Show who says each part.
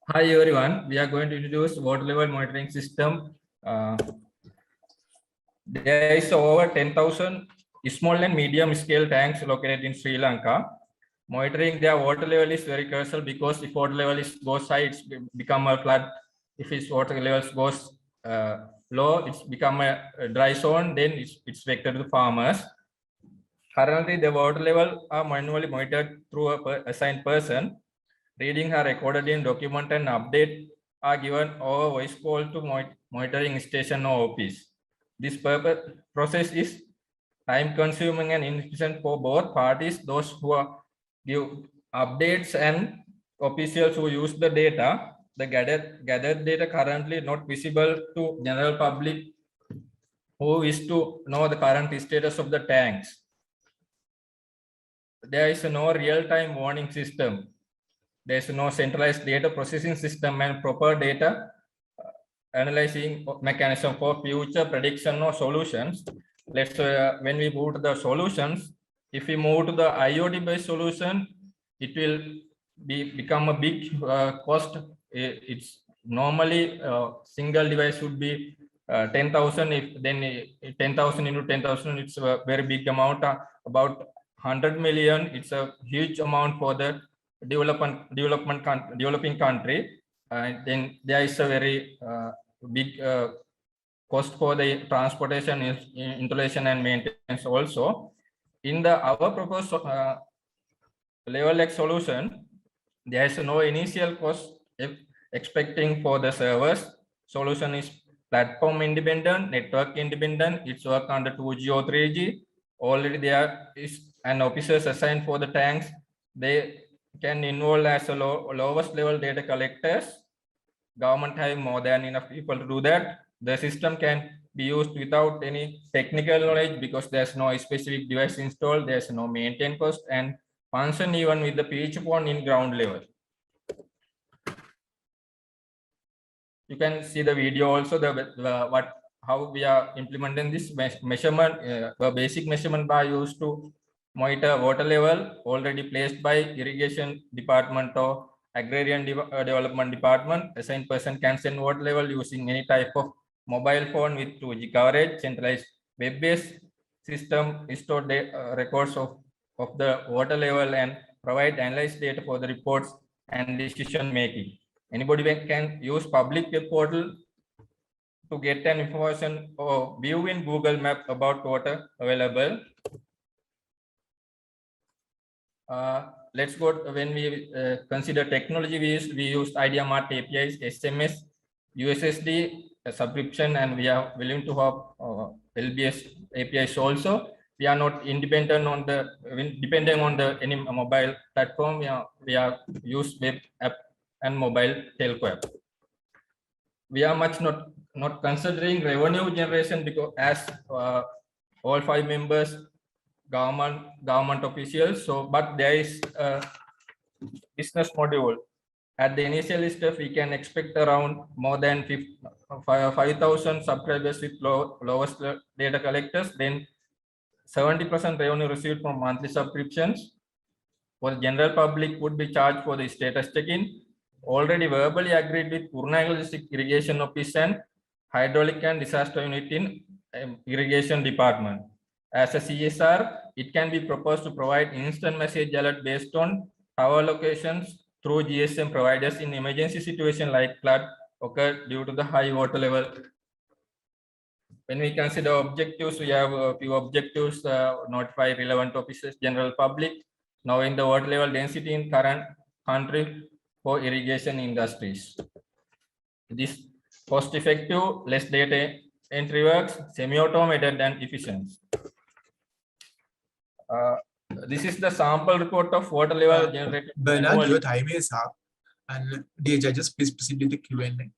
Speaker 1: Hi everyone, we are going to introduce water level monitoring system. There is over 10,000 small and medium scale tanks located in Sri Lanka. Monitoring their water level is very crucial because if water level goes high, it's become a flood. If its water levels goes low, it's become a dry zone, then it's vector to farmers. Currently, the water level are manually monitored through a assigned person. Reading are recorded in document and update are given over voice call to monitoring station or office. This process is time consuming and inefficient for both parties, those who are give updates and officials who use the data. The gathered data currently not visible to general public who wish to know the current status of the tanks. There is no real-time warning system. There is no centralized data processing system and proper data analyzing mechanism for future prediction or solutions. Let's when we move to the solutions, if we move to the IoT-based solution, it will become a big cost. It's normally single device would be 10,000. If then 10,000 into 10,000, it's a very big amount. About 100 million. It's a huge amount for the developing country. Then there is a very big cost for the transportation, installation, and maintenance also. In our proposed level X solution, there is no initial cost expecting for the servers. Solution is platform independent, network independent. It's work under 2G or 3G. Already there is an officers assigned for the tanks. They can involve as a lowest level data collectors. Government have more than enough people to do that. The system can be used without any technical knowledge because there's no specific device installed, there's no maintenance cost, and function even with the pitch point in ground level. You can see the video also, how we are implementing this measurement. The basic measurement bar used to monitor water level already placed by irrigation department or agrarian development department. Assigned person can send water level using any type of mobile phone with 2G coverage. Centralized web-based system store records of the water level and provide analyzed data for the reports and decision making. Anybody can use public web portal to get an information or view in Google Map about water available. Let's go when we consider technology. We used IdeaMart APIs, SMS, USSD subscription, and we are willing to have LBS APIs also. We are not independent on depending on any mobile platform. We are use web app and mobile telco app. We are much not considering revenue generation because as all 5 members government officials. So, but there is a business module. At the initial step, we can expect around more than 5,000 subscribers with lowest data collectors. Then 70% revenue received from monthly subscriptions. For the general public would be charged for the status check-in. Already verbally agreed with Purnagala District Irrigation Office and Hydraulic and Disaster Unit in Irrigation Department. As a CSR, it can be proposed to provide instant message alert based on tower locations through GSM providers in emergency situation like flood occurred due to the high water level. When we consider objectives, we have a few objectives: notify relevant officers, general public, knowing the water level density in current country for irrigation industries. This cost-effective, less data entry works, semi-automated and efficient. This is the sample report of water level generated.
Speaker 2: Bernard, your time is up. And dear judges, please proceed with the Q&A.